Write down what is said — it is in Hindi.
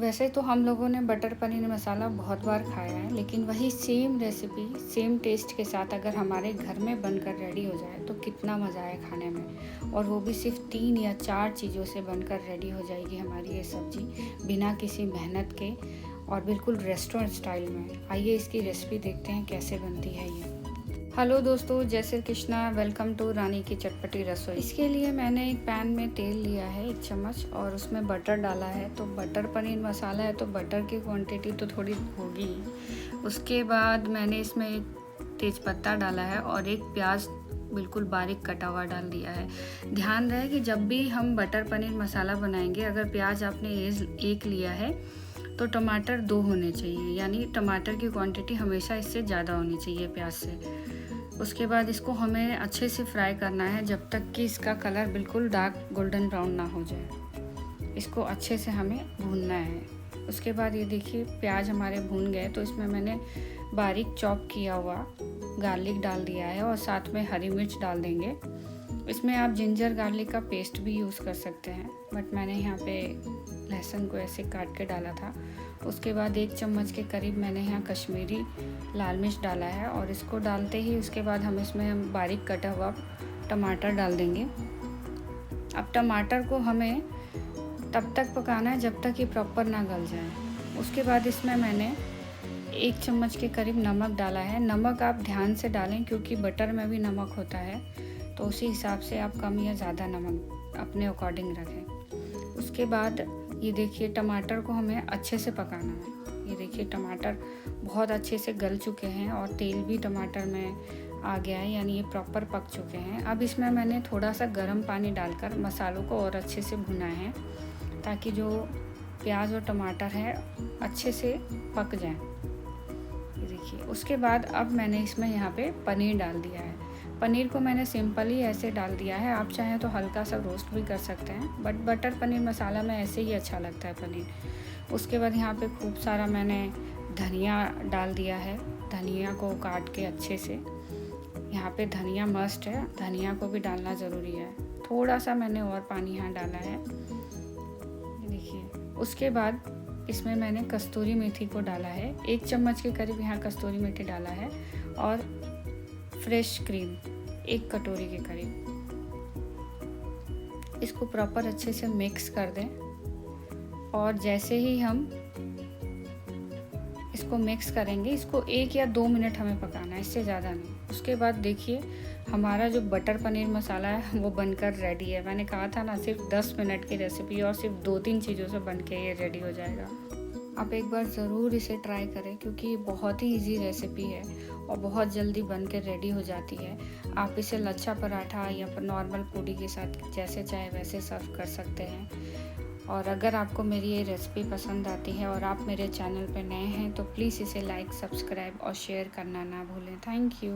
वैसे तो हम लोगों ने बटर पनीर मसाला बहुत बार खाया है, लेकिन वही सेम रेसिपी सेम टेस्ट के साथ अगर हमारे घर में बनकर रेडी हो जाए तो कितना मज़ा आए खाने में। और वो भी सिर्फ 3 या 4 चीज़ों से बनकर रेडी हो जाएगी हमारी ये सब्ज़ी, बिना किसी मेहनत के और बिल्कुल रेस्टोरेंट स्टाइल में। आइए इसकी रेसिपी देखते हैं कैसे बनती है ये। हेलो दोस्तों, जय श्री कृष्णा। वेलकम टू रानी की चटपटी रसोई। इसके लिए मैंने एक पैन में तेल लिया है 1 चम्मच और उसमें बटर डाला है। तो बटर पनीर मसाला है तो बटर की क्वांटिटी तो थोड़ी होगी ही। उसके बाद मैंने इसमें एक तेज़पत्ता डाला है और एक प्याज बिल्कुल बारीक कटा हुआ डाल दिया है। ध्यान रहे कि जब भी हम बटर पनीर मसाला बनाएंगे, अगर प्याज आपने एक लिया है तो टमाटर 2 होने चाहिए, यानी टमाटर की क्वांटिटी हमेशा इससे ज़्यादा होनी चाहिए प्याज से। उसके बाद इसको हमें अच्छे से फ्राई करना है जब तक कि इसका कलर बिल्कुल डार्क गोल्डन ब्राउन ना हो जाए। इसको अच्छे से हमें भूनना है। उसके बाद ये देखिए प्याज हमारे भून गए, तो इसमें मैंने बारीक चॉप किया हुआ गार्लिक डाल दिया है और साथ में हरी मिर्च डाल देंगे। इसमें आप जिंजर गार्लिक का पेस्ट भी यूज़ कर सकते हैं, बट मैंने यहाँ पे लहसुन को ऐसे काट के डाला था। उसके बाद 1 चम्मच के करीब मैंने यहाँ कश्मीरी लाल मिर्च डाला है और इसको डालते ही उसके बाद हम इसमें बारीक कटा हुआ टमाटर डाल देंगे। अब टमाटर को हमें तब तक पकाना है जब तक ये प्रॉपर ना गल जाए। उसके बाद इसमें मैंने 1 चम्मच के करीब नमक डाला है। नमक आप ध्यान से डालें क्योंकि बटर में भी नमक होता है, तो उसी हिसाब से आप कम या ज़्यादा नमक अपने अकॉर्डिंग रखें। उसके बाद ये देखिए टमाटर को हमें अच्छे से पकाना है। ये देखिए टमाटर बहुत अच्छे से गल चुके हैं और तेल भी टमाटर में आ गया है, यानी ये प्रॉपर पक चुके हैं। अब इसमें मैंने थोड़ा सा गर्म पानी डालकर मसालों को और अच्छे से भुना है ताकि जो प्याज और टमाटर है अच्छे से पक जाएं। ये देखिए उसके बाद अब मैंने इसमें यहाँ पे पनीर डाल दिया है। पनीर को मैंने सिंपली ऐसे डाल दिया है। आप चाहें तो हल्का सा रोस्ट भी कर सकते हैं, बट बटर पनीर मसाला में ऐसे ही अच्छा लगता है पनीर। उसके बाद यहाँ पे खूब सारा मैंने धनिया डाल दिया है। धनिया को काट के अच्छे से, यहाँ पे धनिया मस्ट है, धनिया को भी डालना ज़रूरी है। थोड़ा सा मैंने और पानी यहाँ डाला है, देखिए। उसके बाद इसमें मैंने कस्तूरी मेथी को डाला है। 1 चम्मच के करीब यहाँ कस्तूरी मेथी डाला है और फ्रेश क्रीम 1 कटोरी के करीब। इसको प्रॉपर अच्छे से मिक्स कर दें और जैसे ही हम इसको मिक्स करेंगे, इसको 1 या 2 मिनट हमें पकाना है, इससे ज़्यादा नहीं। उसके बाद देखिए हमारा जो बटर पनीर मसाला है वो बनकर रेडी है। मैंने कहा था ना, सिर्फ 10 मिनट की रेसिपी और सिर्फ 2-3 चीज़ों से बन के ये रेडी हो जाएगा। आप एक बार ज़रूर इसे ट्राई करें क्योंकि ये बहुत ही इजी रेसिपी है और बहुत जल्दी बन के रेडी हो जाती है। आप इसे लच्छा पराठा या नॉर्मल पूड़ी के साथ जैसे चाहे वैसे सर्व कर सकते हैं। और अगर आपको मेरी ये रेसिपी पसंद आती है और आप मेरे चैनल पर नए हैं तो प्लीज़ इसे लाइक, सब्सक्राइब और शेयर करना ना भूलें। Thank you.